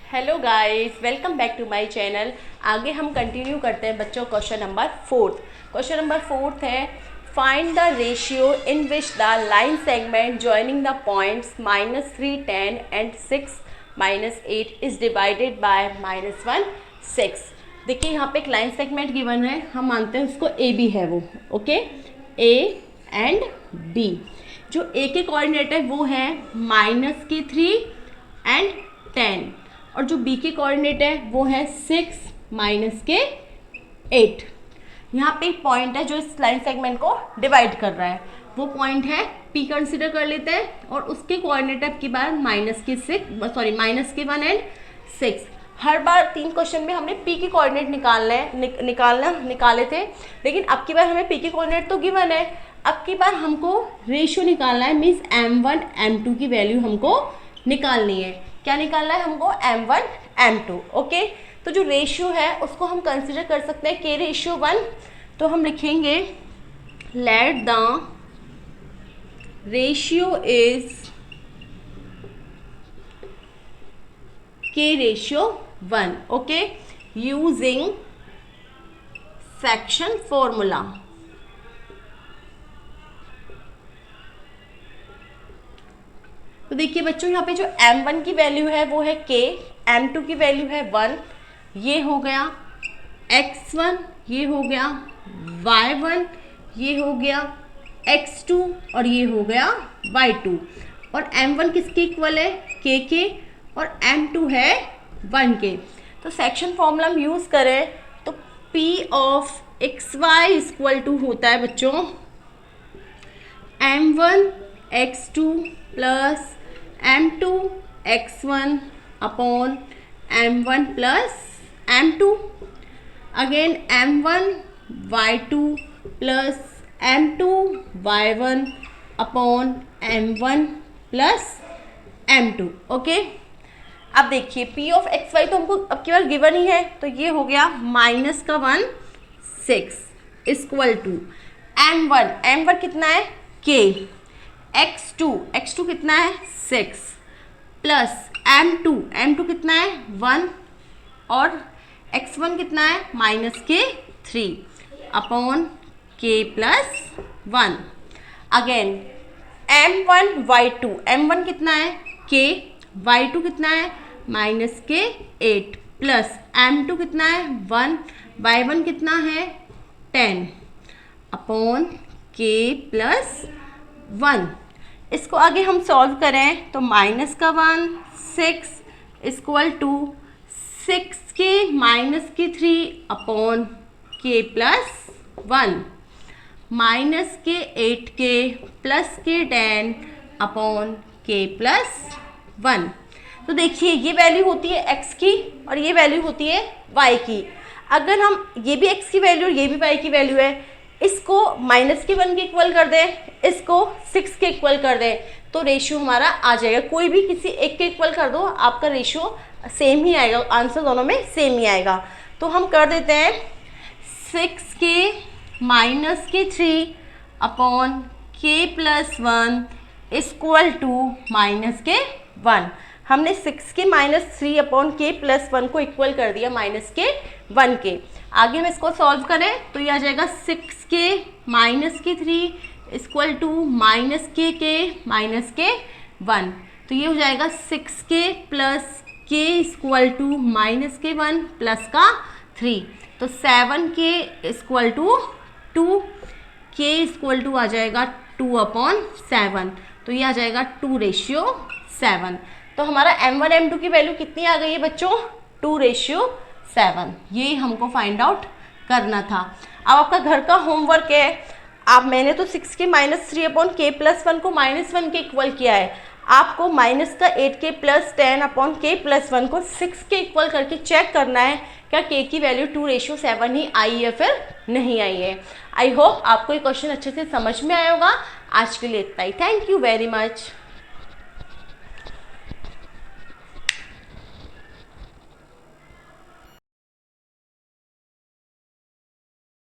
Hello guys, welcome back to my channel. आगे हम continue करते हैं बच्चों। क्वेश्चन नंबर फोर्थ है find the ratio in which the line segment joining the points -3 10 and 6 -8 is divided by -1 6। देखिए यहाँ पे एक लाइन सेगमेंट गिवन है, हम मानते हैं उसको ए बी है वो, ओके, ए एंड बी। जो ए के कोऑर्डिनेट है वो है -3 एंड 10 और जो बी के कोऑर्डिनेट है वो है 6 -8। यहाँ पे एक पॉइंट है जो इस लाइन सेगमेंट को डिवाइड कर रहा है, वो पॉइंट है पी कंसिडर कर लेते हैं और उसके कोऑर्डिनेट अब की बार -1 एंड 6। हर बार 3 क्वेश्चन में हमने पी के कोऑर्डिनेट निकाले थे, लेकिन अब की बार हमें पी के कोऑर्डिनेट तो गिवन है, अब की बार हमको रेशियो निकालना है, मीन्स m1 m2 की वैल्यू हमको निकालनी है। क्या निकालना है हमको? m1 m2। ओके, तो जो रेशियो है उसको हम कंसिडर कर सकते हैं k/1। तो हम लिखेंगे let the ratio is k/1, okay, using section formula. तो देखिए बच्चों, यहाँ पे जो m1 की वैल्यू है वो है k, m2 की वैल्यू है 1, ये हो गया x1, ये हो गया y1, ये हो गया x2 और ये हो गया y2। और m1 किसके इक्वल है? k के, और m2 है 1 के। तो सेक्शन फॉर्मूला हम यूज़ करें तो p of xy equal to होता है बच्चों m1 x2 plus m2 x1 upon m1 plus m2, again m1 y2 plus m2 y1 upon m1 plus m2। Okay, अब देखिए p ऑफ एक्स वाई तो हमको अब की बार गिवन ही है, तो ये हो गया -1 6 इक्वल टू m1 कितना है? k, x2 कितना है? 6 प्लस m2 कितना है? 1 और x1 कितना है? -3 upon k plus 1। Again m1 कितना है? k, y2 कितना है? -8 प्लस m2 कितना है? 1, y1 कितना है? 10 अपॉन k प्लस 1। इसको आगे हम सॉल्व करें तो -1 6 equal to 6 upon k plus 1 -8 plus 10 upon k plus 1। तो देखिए ये वैल्यू होती है x की और ये वैल्यू होती है y की। अगर हम ये भी x की वैल्यू और ये भी y की वैल्यू है, इसको -1 के इक्वल कर दें, इसको 6 के इक्वल कर दें, तो रेशियो हमारा आ जाएगा। कोई भी किसी एक के इक्वल कर दो, आपका रेशियो सेम ही आएगा, आंसर दोनों में सेम ही आएगा। तो हम कर देते हैं 6 upon k plus 1 equal to -1। हमने 6 अपॉन k प्लस 1 को इक्वल कर दिया -1 के। आगे हम इसको सॉल्व करें तो ये आ जाएगा 6 इक्वल टू -k 1। तो ये हो जाएगा 6 plus k equal to -1 plus का 3, तो 7 equal to 2, k equal to आ जाएगा 2/7। तो ये आ जाएगा 2/7। तो हमारा m1 m2 की वैल्यू कितनी आ गई है बच्चों? 2/7। ये हमको फाइंड आउट करना था। अब आपका घर का होमवर्क है, मैंने तो 6 अपॉन k प्लस 1 को -1 के इक्वल किया है, आपको -8 प्लस 10 अपॉन k प्लस 1 को 6 के इक्वल करके चेक करना है क्या k की वैल्यू 2/7 ही आई है फिर नहीं आई है। आई होप आपको ये क्वेश्चन अच्छे से समझ में आया होगा। आज के लिए इतना ही। Thank you very much.